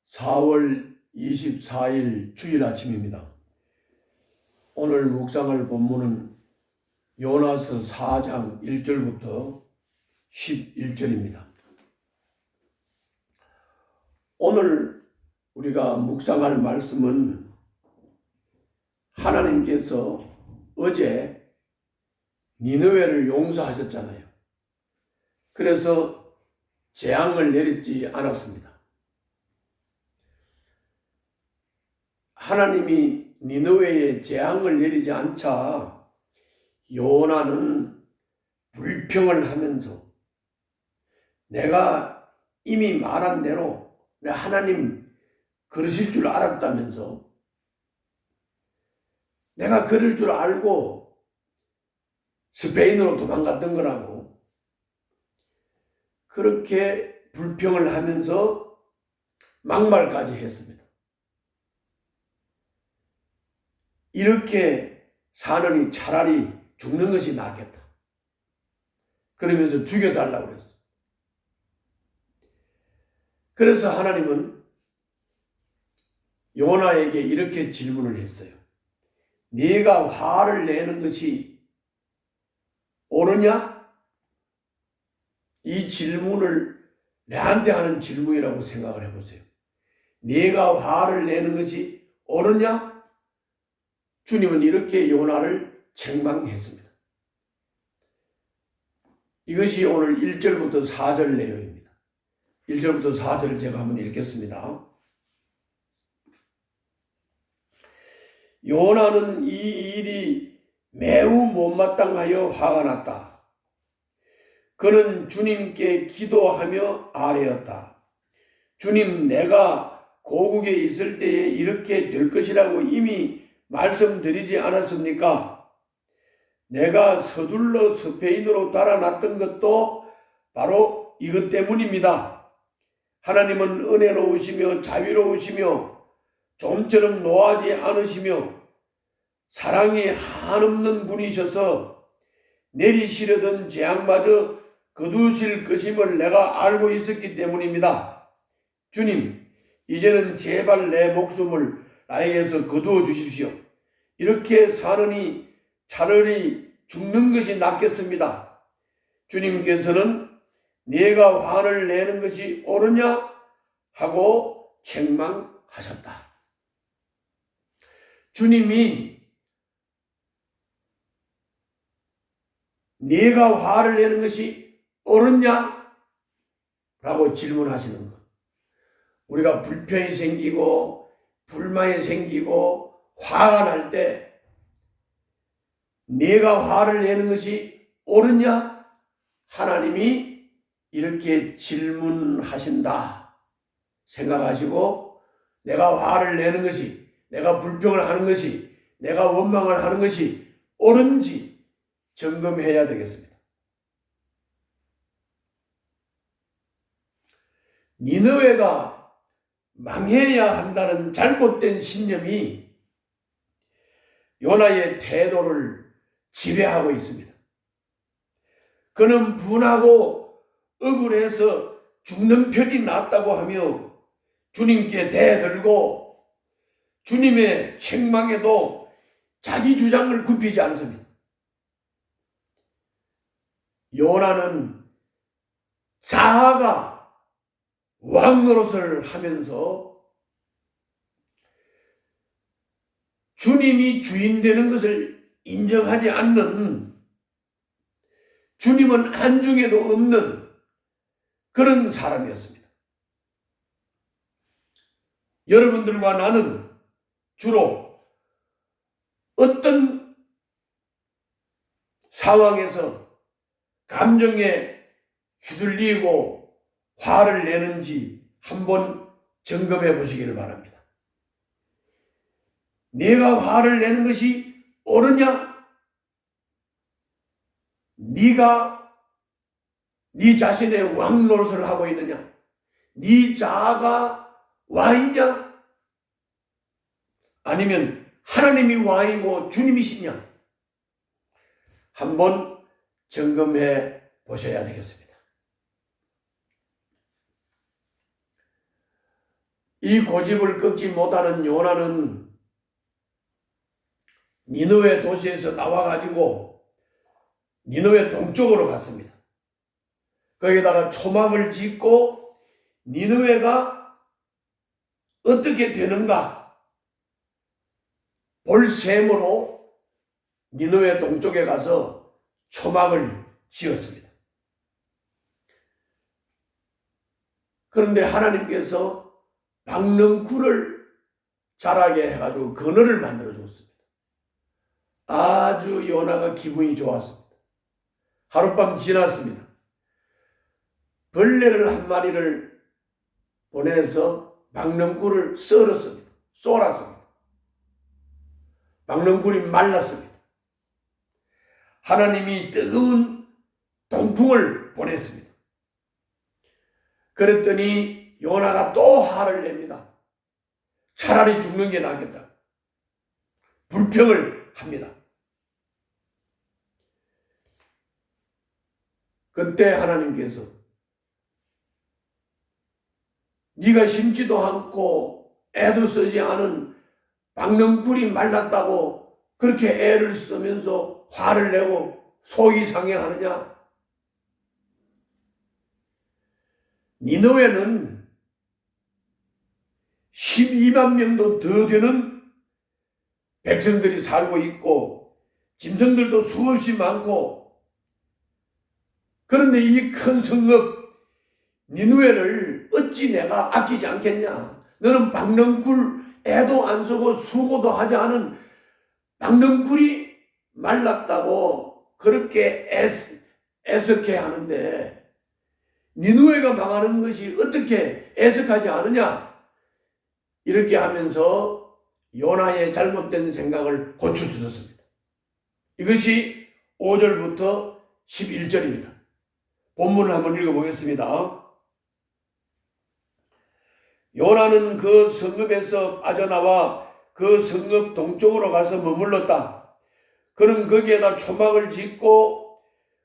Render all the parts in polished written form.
4월 24일 주일 아침입니다. 오늘 묵상할 본문은 요나서 4장 1절부터 11절입니다. 오늘 우리가 묵상할 말씀은 하나님께서 어제 니느웨를 용서하셨잖아요. 그래서 재앙을 내리지 않았습니다. 하나님이 니느웨에 재앙을 내리지 않자 요나는 불평을 하면서 내가 이미 말한 대로 하나님 그러실 줄 알았다면서 내가 그럴 줄 알고 스페인으로 도망갔던 거라고 그렇게 불평을 하면서 막말까지 했습니다. 이렇게 사느니 차라리 죽는 것이 낫겠다. 그러면서 죽여달라고 그랬어. 그래서 하나님은 요나에게 이렇게 질문을 했어요. 네가 화를 내는 것이 옳으냐? 이 질문을 내한테 하는 질문이라고 생각을 해보세요. 네가 화를 내는 것이 옳으냐? 주님은 이렇게 요나를 책망했습니다. 이것이 오늘 1절부터 4절 내용입니다. 1절부터 4절 제가 한번 읽겠습니다. 요나는 이 일이 매우 못마땅하여 화가 났다. 그는 주님께 기도하며 아뢰었다. 주님, 내가 고국에 있을 때에 이렇게 될 것이라고 이미 말씀드리지 않았습니까? 내가 서둘러 스페인으로 달아났던 것도 바로 이것 때문입니다. 하나님은 은혜로우시며 자비로우시며 좀처럼 노하지 않으시며 사랑이 한없는 분이셔서 내리시려던 재앙마저 거두실 것임을 내가 알고 있었기 때문입니다. 주님, 이제는 제발 내 목숨을 나에게서 거두어 주십시오. 이렇게 사느니 차라리 죽는 것이 낫겠습니다. 주님께서는 네가 화를 내는 것이 옳으냐 하고 책망하셨다. 주님이 네가 화를 내는 것이 옳으냐? 라고 질문하시는 것. 우리가 불편이 생기고 불만이 생기고 화가 날 때 네가 화를 내는 것이 옳으냐? 하나님이 이렇게 질문하신다 생각하시고 내가 화를 내는 것이, 내가 불평을 하는 것이, 내가 원망을 하는 것이 옳은지 점검해야 되겠습니다. 니느웨가 망해야 한다는 잘못된 신념이 요나의 태도를 지배하고 있습니다. 그는 분하고 억울해서 죽는 편이 낫다고 하며 주님께 대들고 주님의 책망에도 자기 주장을 굽히지 않습니다. 요나는 자아가 왕 노릇을 하면서 주님이 주인 되는 것을 인정하지 않는, 주님은 안중에도 없는 그런 사람이었습니다. 여러분들과 나는 주로 어떤 상황에서 감정에 휘둘리고 화를 내는지 한번 점검해 보시기를 바랍니다. 내가 화를 내는 것이 옳으냐? 네가 네 자신의 왕 노릇을 하고 있느냐? 네 자아가 왕이냐? 아니면 하나님이 왕이고 주님이시냐? 한번 점검해 보셔야 되겠습니다. 이 고집을 꺾지 못하는 요나는 니느웨 도시에서 나와가지고 니느웨 동쪽으로 갔습니다. 거기다가 초막을 짓고 니느웨가 어떻게 되는가 볼 셈으로 니느웨 동쪽에 가서 초막을 지었습니다. 그런데 하나님께서 박넝쿨을 자라게 해가지고 그늘을 만들어 줬습니다. 아주 요나가 기분이 좋았습니다. 하룻밤 지났습니다. 벌레를 한 마리를 보내서 박넝쿨을 썰었습니다. 쏠았습니다. 박넝쿨이 말랐습니다. 하나님이 뜨거운 동풍을 보냈습니다. 그랬더니 요나가 또 화를 냅니다. 차라리 죽는 게 낫겠다. 불평을 합니다. 그때 하나님께서 네가 심지도 않고 애도 쓰지 않은 박넝쿨이 말랐다고 그렇게 애를 쓰면서 화를 내고 속이 상해하느냐? 니느웨는 12만 명도 더 되는 백성들이 살고 있고 짐승들도 수없이 많고, 그런데 이 큰 성읍 니느웨를 어찌 내가 아끼지 않겠냐? 너는 박넝쿨 애도 안 쓰고 수고도 하지 않은 박넝쿨이 말랐다고 그렇게 애석해 하는데 니느웨가 망하는 것이 어떻게 애석하지 않으냐? 이렇게 하면서 요나의 잘못된 생각을 고쳐주셨습니다. 이것이 5절부터 11절입니다. 본문을 한번 읽어보겠습니다. 요나는 그 성읍에서 빠져나와 그 성읍 동쪽으로 가서 머물렀다. 그는 거기에다 초막을 짓고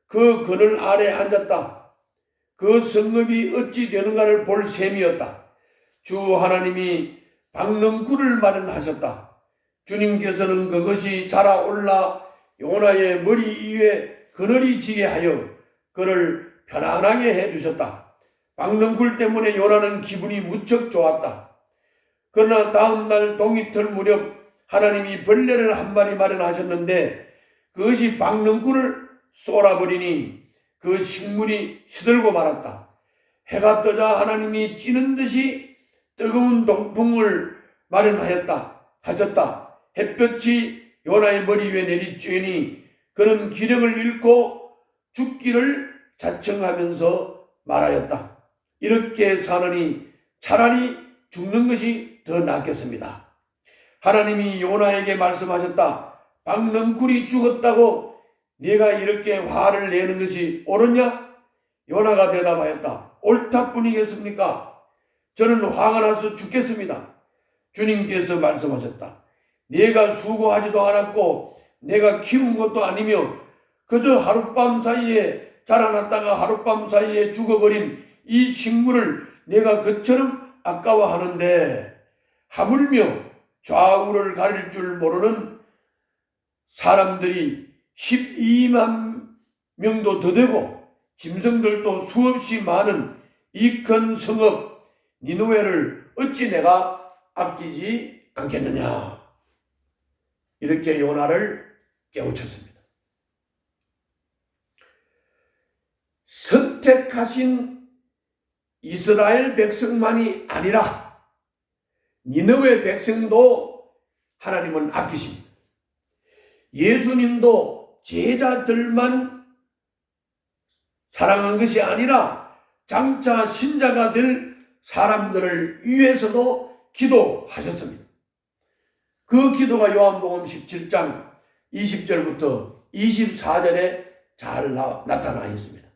그 그늘 아래 앉았다. 그 성읍이 어찌 되는가를 볼 셈이었다. 주 하나님이 박넝쿨을 마련하셨다. 주님께서는 그것이 자라올라 요나의 머리 위에 그늘이 지게 하여 그를 편안하게 해주셨다. 박넝쿨 때문에 요나는 기분이 무척 좋았다. 그러나 다음 날 동이틀 무렵 하나님이 벌레를 한 마리 마련하셨는데 그것이 박넝쿨을 쏘아버리니 그 식물이 시들고 말았다. 해가 뜨자 하나님이 찌는 듯이 뜨거운 동풍을 하셨다. 햇볕이 요나의 머리 위에 내리쬐니 그는 기력을 잃고 죽기를 자청하면서 말하였다. 이렇게 사느니 차라리 죽는 것이 더 낫겠습니다. 하나님이 요나에게 말씀하셨다. 박넝쿨이 죽었다고 네가 이렇게 화를 내는 것이 옳으냐? 요나가 대답하였다. 옳다뿐이겠습니까? 저는 화가 나서 죽겠습니다. 주님께서 말씀하셨다. 네가 수고하지도 않았고 내가 키운 것도 아니며 그저 하룻밤 사이에 자라났다가 하룻밤 사이에 죽어버린 이 식물을 내가 그처럼 아까워하는데 하물며 좌우를 가릴 줄 모르는 사람들이 12만 명도 더 되고 짐승들도 수없이 많은 이 큰 성읍 니느웨를 어찌 내가 아끼지 않겠느냐? 이렇게 요나를 깨우쳤습니다. 선택하신 이스라엘 백성만이 아니라 니느웨 백성도 하나님은 아끼십니다. 예수님도 제자들만 사랑한 것이 아니라 장차 신자가 될 사람들을 위해서도 기도하셨습니다. 그 기도가 요한복음 17장 20절부터 24절에 잘 나타나 있습니다.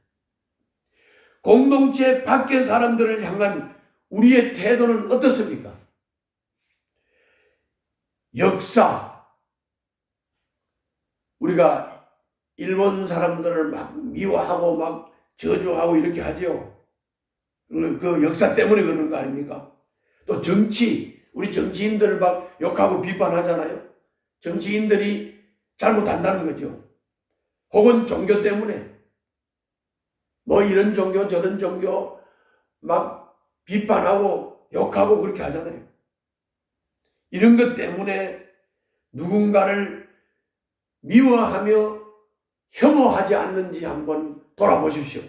공동체 밖의 사람들을 향한 우리의 태도는 어떻습니까? 역사, 우리가 일본 사람들을 막 미워하고 막 저주하고 이렇게 하죠. 그 역사 때문에 그러는 거 아닙니까? 또 정치, 우리 정치인들을 막 욕하고 비판하잖아요. 정치인들이 잘못한다는 거죠. 혹은 종교 때문에 뭐 이런 종교 저런 종교 막 비판하고 욕하고 그렇게 하잖아요. 이런 것 때문에 누군가를 미워하며 혐오하지 않는지 한번 돌아보십시오.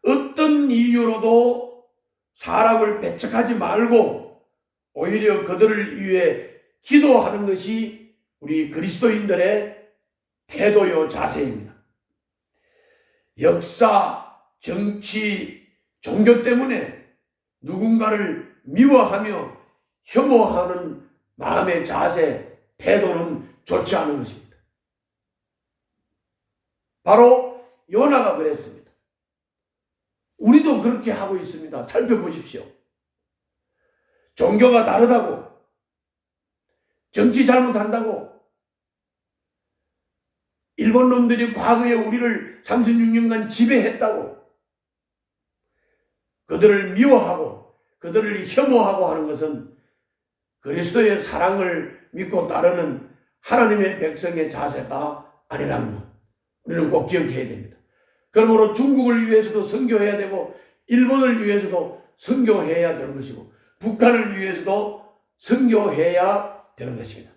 어떤 이유로도 사람을 배척하지 말고 오히려 그들을 위해 기도하는 것이 우리 그리스도인들의 태도요 자세입니다. 역사, 정치, 종교 때문에 누군가를 미워하며 혐오하는 마음의 자세, 태도는 좋지 않은 것입니다. 바로 요나가 그랬습니다. 우리도 그렇게 하고 있습니다. 살펴보십시오. 종교가 다르다고, 정치 잘못한다고, 일본 놈들이 과거에 우리를 36년간 지배했다고, 그들을 미워하고 그들을 혐오하고 하는 것은 그리스도의 사랑을 믿고 따르는 하나님의 백성의 자세가 아니라는 것, 우리는 꼭 기억해야 됩니다. 그러므로 중국을 위해서도 선교해야 되고 일본을 위해서도 선교해야 되는 것이고 북한을 위해서도 선교해야 되는 것입니다.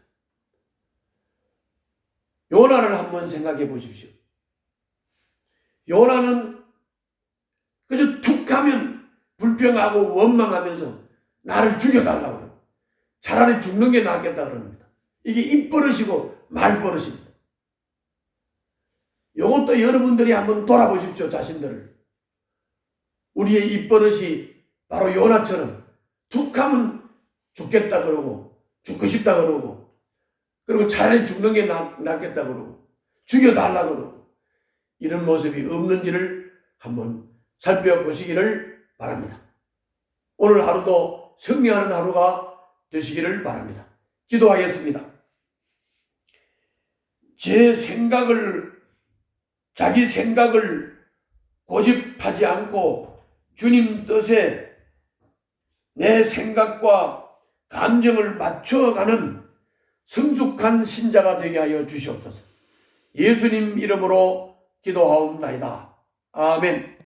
요나를 한번 생각해 보십시오. 요나는 그저 툭 하면 불평하고 원망하면서 나를 죽여달라고 그래요. 차라리 죽는 게 낫겠다 그럽니다. 이게 입버릇이고 말버릇입니다. 이것도 여러분들이 한번 돌아보십시오. 자신들을. 우리의 입버릇이 바로 요나처럼 툭 하면 죽겠다 그러고 죽고 싶다 그러고 그리고 차라리 죽는 게 낫겠다 그러고 죽여달라 그러고 이런 모습이 없는지를 한번 살펴보시기를 바랍니다. 오늘 하루도 승리하는 하루가 되시기를 바랍니다. 기도하겠습니다. 자기 생각을 고집하지 않고 주님 뜻에 내 생각과 감정을 맞춰가는 성숙한 신자가 되게 하여 주시옵소서. 예수님 이름으로 기도하옵나이다. 아멘.